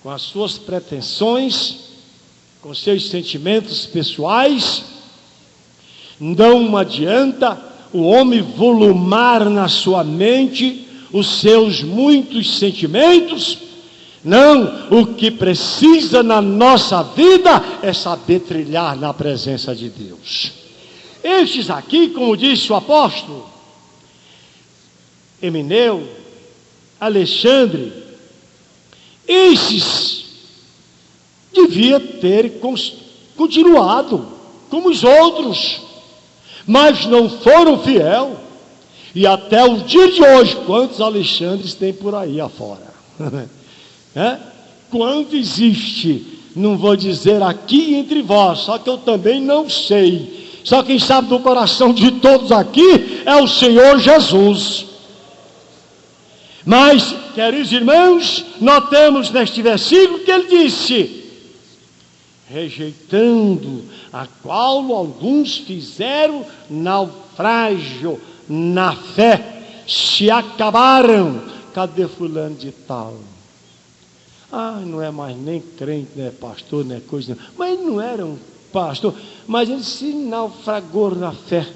com as suas pretensões, com seus sentimentos pessoais. Não adianta o homem volumar na sua mente os seus muitos sentimentos. Não, o que precisa na nossa vida é saber trilhar na presença de Deus. Estes aqui, como disse o apóstolo, Emineu, Alexandre, esses devia ter continuado como os outros, mas não foram fiel. E até o dia de hoje, quantos Alexandres tem por aí afora? Quanto existe? Não vou dizer aqui entre vós, só que eu também não sei. Só quem sabe do coração de todos aqui é o Senhor Jesus. Mas, queridos irmãos, notamos neste versículo que ele disse: rejeitando a qual alguns fizeram naufrágio na fé, se acabaram. Cadê fulano de tal? Não é mais nem crente, não é pastor, não é coisa, não. Mas ele não era um pastor, mas ele se naufragou na fé.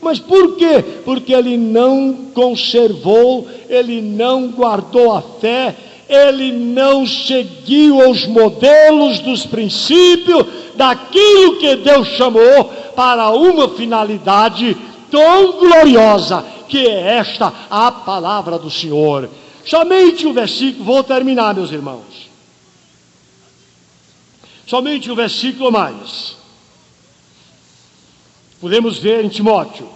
Mas por quê? Porque ele não conservou, ele não guardou a fé, ele não seguiu os modelos dos princípios, daquilo que Deus chamou para uma finalidade tão gloriosa, que é esta, a palavra do Senhor. Somente o versículo, vou terminar, meus irmãos. Somente o versículo mais. Podemos ver em Timóteo,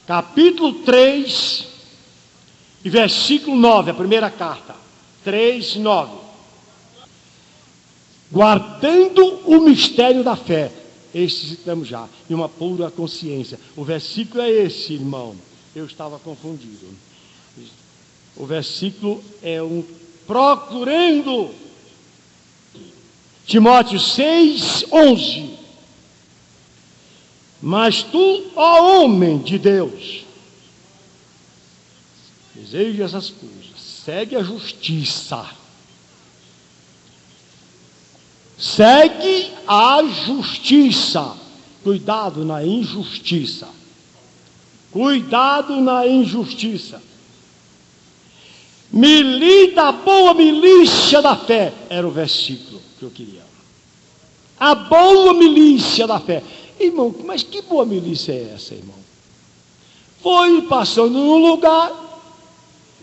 capítulo 3, e versículo 9, a primeira carta, 3, 9. Guardando o mistério da fé, este citamos já, e uma pura consciência. O versículo é esse, irmão, eu estava confundido. O versículo é procurando. Timóteo 6, 11. Mas tu, ó homem de Deus, deseja essas coisas, segue a justiça. Segue a justiça. Cuidado na injustiça. Cuidado na injustiça. Milita a boa milícia da fé. Era o versículo que eu queria. A boa milícia da fé. Irmão, mas que boa milícia é essa, irmão? Foi passando num lugar,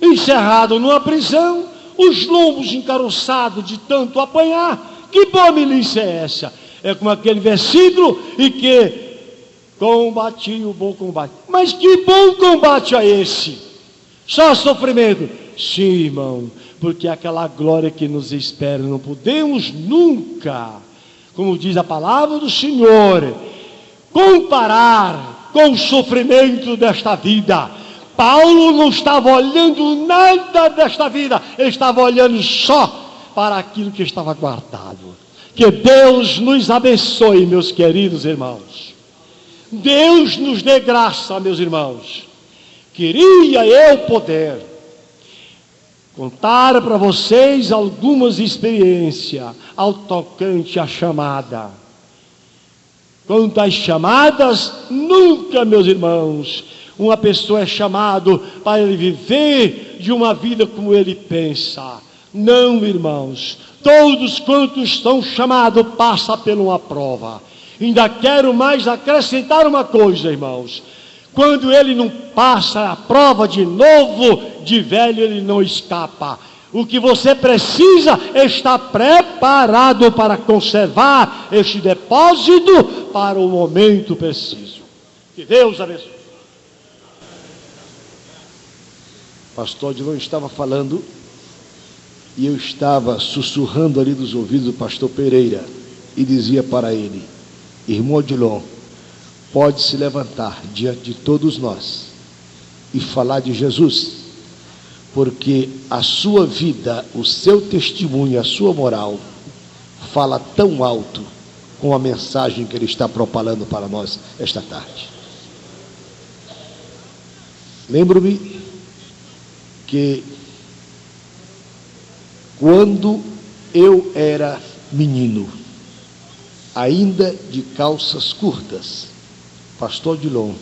encerrado numa prisão, os lombos encaroçados de tanto apanhar. Que boa milícia é essa? É como aquele versículo em que combati o bom combate. Mas que bom combate é esse? Só sofrimento? Sim, irmão, porque aquela glória que nos espera, não podemos nunca, como diz a palavra do Senhor, comparar com o sofrimento desta vida. Paulo não estava olhando nada desta vida, ele estava olhando só para aquilo que estava guardado. Que Deus nos abençoe, meus queridos irmãos. Deus nos dê graça, meus irmãos. Queria eu poder contar para vocês algumas experiências ao tocante à chamada. Quanto às chamadas, nunca, meus irmãos, uma pessoa é chamado para ele viver de uma vida como ele pensa. Não, irmãos, todos quantos são chamados passam por uma prova. Ainda quero mais acrescentar uma coisa, irmãos. Quando ele não passa a prova de novo, de velho ele não escapa. O que você precisa é estar preparado para conservar este depósito para o momento preciso. Que Deus abençoe. Pastor Odilon estava falando e eu estava sussurrando ali dos ouvidos do pastor Pereira e dizia para ele: irmão Odilon, pode se levantar diante de todos nós e falar de Jesus, porque a sua vida, o seu testemunho, a sua moral fala tão alto com a mensagem que ele está propalando para nós esta tarde. Lembro-me que Quando eu era menino, ainda de calças curtas, pastor Odilon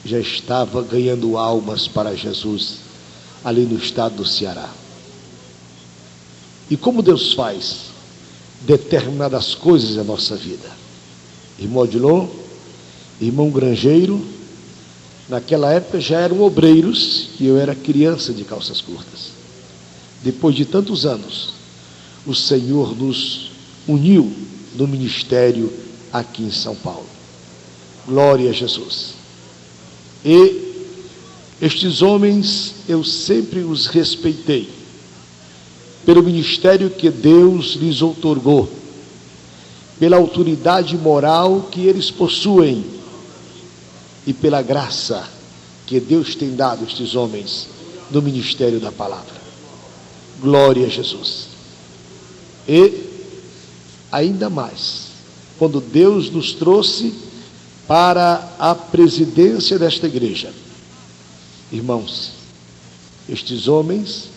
já estava ganhando almas para Jesus ali no estado do Ceará. E como Deus faz determinadas coisas na nossa vida. Irmão Odilon, irmão Grangeiro, naquela época já eram obreiros e eu era criança de calças curtas. Depois de tantos anos, o Senhor nos uniu no ministério aqui em São Paulo. Glória a Jesus. E estes homens eu sempre os respeitei pelo ministério que Deus lhes outorgou, pela autoridade moral que eles possuem e pela graça que Deus tem dado a estes homens no ministério da palavra. Glória a Jesus. E ainda mais, quando Deus nos trouxe para a presidência desta igreja, irmãos, estes homens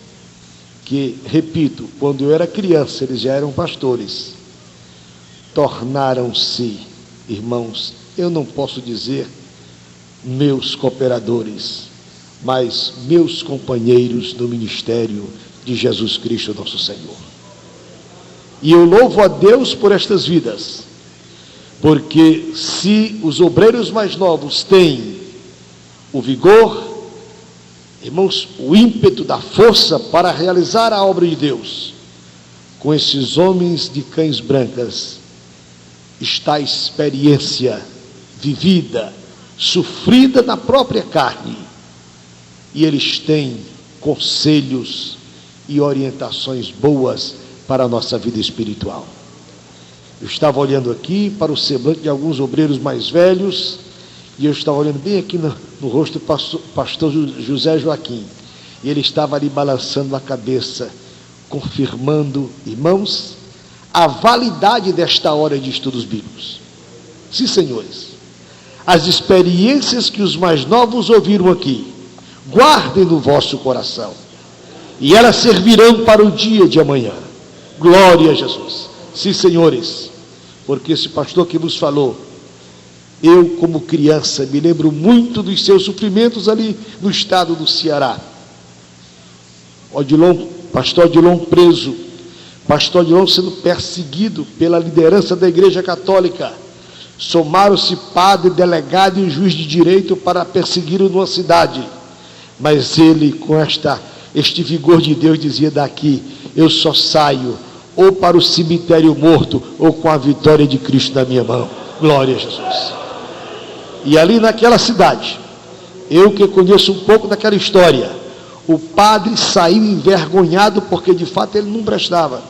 que, repito, quando eu era criança, eles já eram pastores, tornaram-se, irmãos, eu não posso dizer meus cooperadores, mas meus companheiros no ministério de Jesus Cristo, nosso Senhor. E eu louvo a Deus por estas vidas, porque se os obreiros mais novos têm o vigor, irmãos, o ímpeto da força para realizar a obra de Deus, com esses homens de cães brancas, está a experiência vivida, sofrida na própria carne, e eles têm conselhos e orientações boas para a nossa vida espiritual. Eu estava olhando aqui para o semblante de alguns obreiros mais velhos, e eu estava olhando bem aqui no rosto do pastor José Joaquim, e ele estava ali balançando a cabeça, confirmando, irmãos, a validade desta hora de estudos bíblicos. Sim, senhores, as experiências que os mais novos ouviram aqui, guardem no vosso coração, e elas servirão para o dia de amanhã. Glória a Jesus. Sim, senhores, porque esse pastor que vos falou, eu como criança me lembro muito dos seus sofrimentos ali no estado do Ceará. Pastor Odilon preso, pastor Odilon sendo perseguido pela liderança da Igreja Católica. Somaram-se padre, delegado e juiz de direito para persegui-lo numa cidade. Mas ele, com este vigor de Deus, dizia: daqui eu só saio ou para o cemitério morto ou com a vitória de Cristo na minha mão. Glória a Jesus. E ali naquela cidade, eu que conheço um pouco daquela história, o padre saiu envergonhado porque de fato ele não prestava.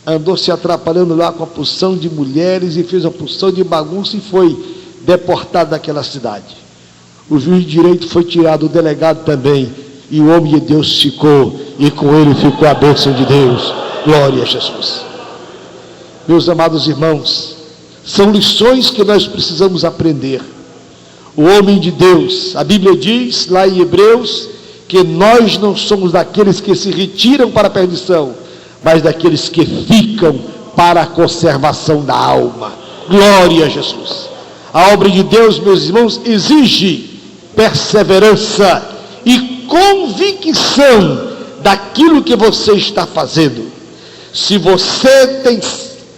Andou se atrapalhando lá com a porção de mulheres e fez uma porção de bagunça e foi deportado daquela cidade. O juiz de direito foi tirado, o delegado também, e o homem de Deus ficou, e com ele ficou a bênção de Deus. Glória a Jesus. Meus amados irmãos, são lições que nós precisamos aprender. O homem de Deus, a Bíblia diz lá em Hebreus, que nós não somos daqueles que se retiram para a perdição, mas daqueles que ficam para a conservação da alma. Glória a Jesus. A obra de Deus, meus irmãos, exige perseverança e convicção daquilo que você está fazendo. Se você tem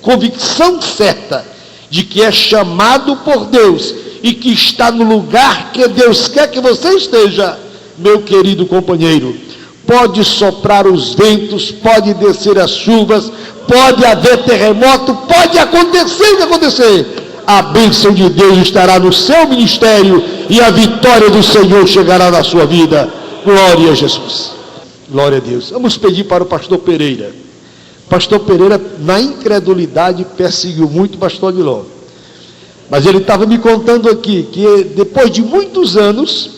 convicção certa de que é chamado por Deus e que está no lugar que Deus quer que você esteja, meu querido companheiro, pode soprar os ventos, pode descer as chuvas, pode haver terremoto, pode acontecer o que acontecer, a bênção de Deus estará no seu ministério e a vitória do Senhor chegará na sua vida. Glória a Jesus. Glória a Deus. Vamos pedir para o pastor Pereira. Pastor Pereira, na incredulidade, perseguiu muito o pastor Odilon. Mas ele estava me contando aqui que depois de muitos anos,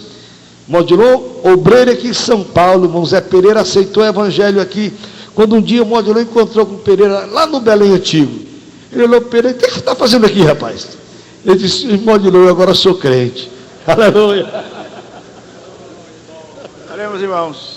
Odilon, obreiro aqui em São Paulo, irmão Zé Pereira aceitou o evangelho aqui, quando um dia o Odilon encontrou com o Pereira lá no Belém Antigo. Ele olhou para Pereira: o que você está fazendo aqui, rapaz? Ele disse: irmão Odilon, eu agora sou crente. Aleluia. Valeu, meus irmãos.